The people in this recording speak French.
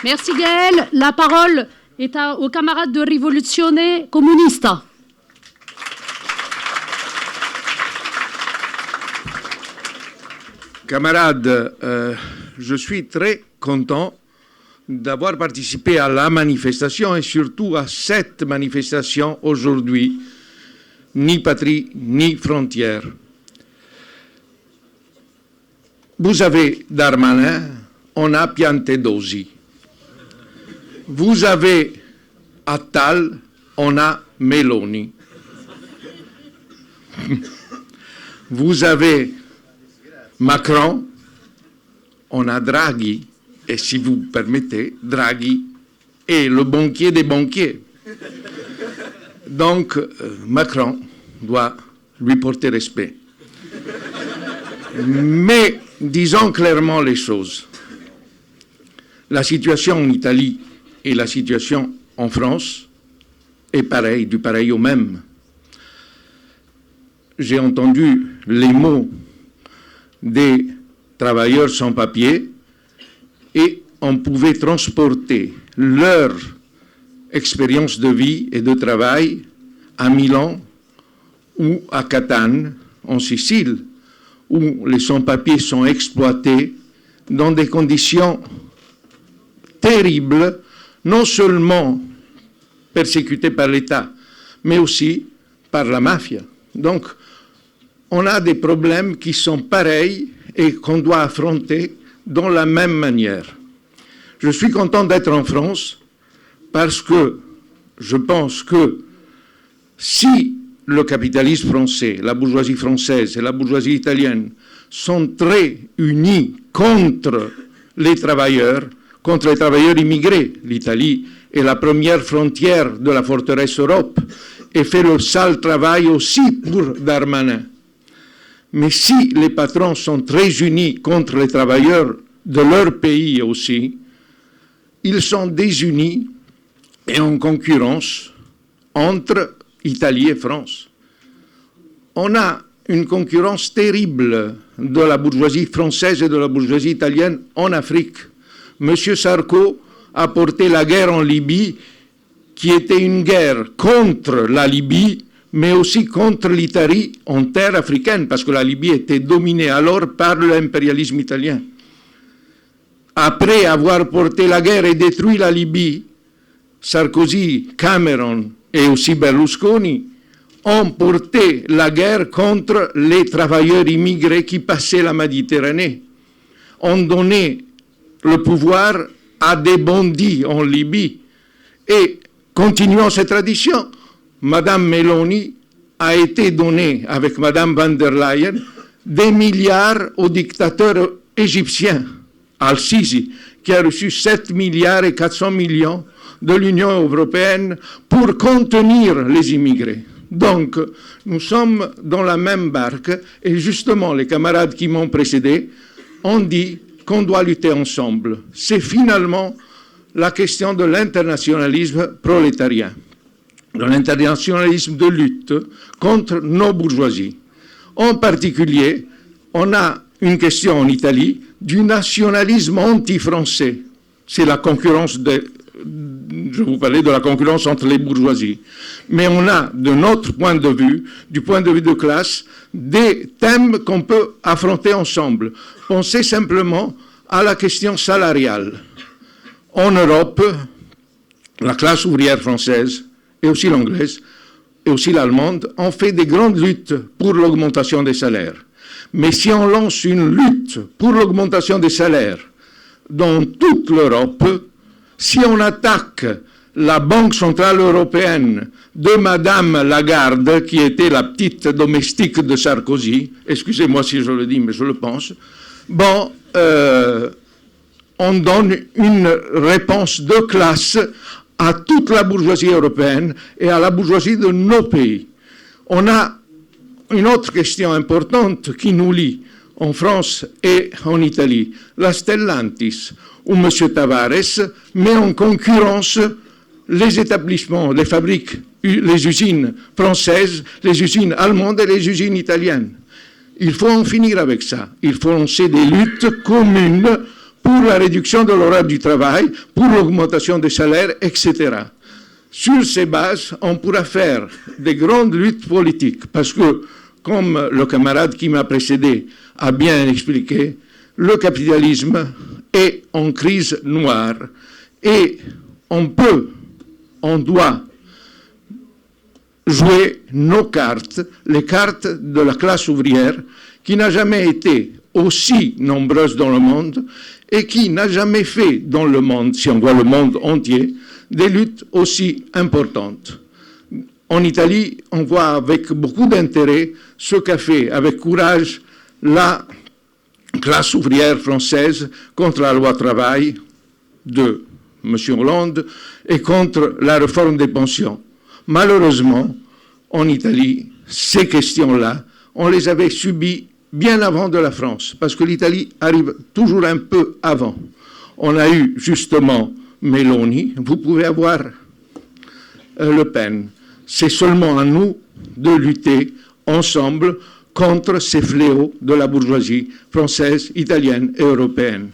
Merci Gaël. La parole est aux camarades de Rivoluzione Comunista. Camarades, je suis très content d'avoir participé à la manifestation et surtout à cette manifestation aujourd'hui. Ni patrie, ni frontière. Vous avez Darmanin, on a Piantedosi. Vous avez Attal, on a Meloni. Vous avez Macron, on a Draghi. Et si vous permettez, Draghi est le banquier des banquiers. Donc, Macron doit lui porter respect. Mais disons clairement les choses. La situation en Italie et la situation en France est pareille, du pareil au même. J'ai entendu les mots des travailleurs sans papier et on pouvait transporter leur expérience de vie et de travail à Milan ou à Catane, en Sicile, où les sans-papiers sont exploités dans des conditions terribles, non seulement persécutés par l'État, mais aussi par la mafia. Donc, on a des problèmes qui sont pareils et qu'on doit affronter de la même manière. Je suis content d'être en France parce que je pense que si le capitalisme français, la bourgeoisie française et la bourgeoisie italienne sont très unis contre les travailleurs immigrés, l'Italie est la première frontière de la forteresse Europe et fait le sale travail aussi pour Darmanin. Mais si les patrons sont très unis contre les travailleurs de leur pays aussi, ils sont désunis et en concurrence entre Italie et France. On a une concurrence terrible de la bourgeoisie française et de la bourgeoisie italienne en Afrique. Monsieur Sarko a porté la guerre en Libye, qui était une guerre contre la Libye, mais aussi contre l'Italie en terre africaine, parce que la Libye était dominée alors par l'impérialisme italien. Après avoir porté la guerre et détruit la Libye, Sarkozy, Cameron et aussi Berlusconi ont porté la guerre contre les travailleurs immigrés qui passaient la Méditerranée, ont donné le pouvoir à des bandits en Libye. Et continuant cette tradition, Madame Meloni a été donnée, avec Madame van der Leyen, des milliards au dictateur égyptien, Al-Sisi, qui a reçu 7 milliards et 400 millions de l'Union européenne pour contenir les immigrés. Donc, nous sommes dans la même barque et justement, les camarades qui m'ont précédé ont dit qu'on doit lutter ensemble. C'est finalement la question de l'internationalisme prolétarien, de l'internationalisme de lutte contre nos bourgeoisies. En particulier, on a une question en Italie du nationalisme anti-français. C'est la concurrence je vous parlais de la concurrence entre les bourgeoisies. Mais on a, de notre point de vue, du point de vue de classe, des thèmes qu'on peut affronter ensemble. Pensez simplement à la question salariale. En Europe, la classe ouvrière française, et aussi l'anglaise, et aussi l'allemande, ont fait des grandes luttes pour l'augmentation des salaires. Mais si on lance une lutte pour l'augmentation des salaires dans toute l'Europe, si on attaque la Banque centrale européenne de Madame Lagarde, qui était la petite domestique de Sarkozy, excusez-moi si je le dis, mais je le pense, bon, on donne une réponse de classe à toute la bourgeoisie européenne et à la bourgeoisie de nos pays. On a une autre question importante qui nous lie en France et en Italie, la Stellantis, où M. Tavares met en concurrence les établissements, les fabriques, les usines françaises, les usines allemandes et les usines italiennes. Il faut en finir avec ça. Il faut lancer des luttes communes pour la réduction de l'horaire du travail, pour l'augmentation des salaires, etc. Sur ces bases, on pourra faire des grandes luttes politiques, parce que, comme le camarade qui m'a précédé a bien expliqué, le capitalisme est en crise noire et on doit jouer nos cartes, les cartes de la classe ouvrière, qui n'a jamais été aussi nombreuse dans le monde et qui n'a jamais fait dans le monde, si on voit le monde entier, des luttes aussi importantes. En Italie, on voit avec beaucoup d'intérêt ce qu'a fait avec courage la classe ouvrière française contre la loi travail de M. Hollande et contre la réforme des pensions. Malheureusement, en Italie, ces questions-là, on les avait subies bien avant de la France, parce que l'Italie arrive toujours un peu avant. On a eu justement Meloni, vous pouvez avoir Le Pen. C'est seulement à nous de lutter ensemble contre ces fléaux de la bourgeoisie française, italienne et européenne.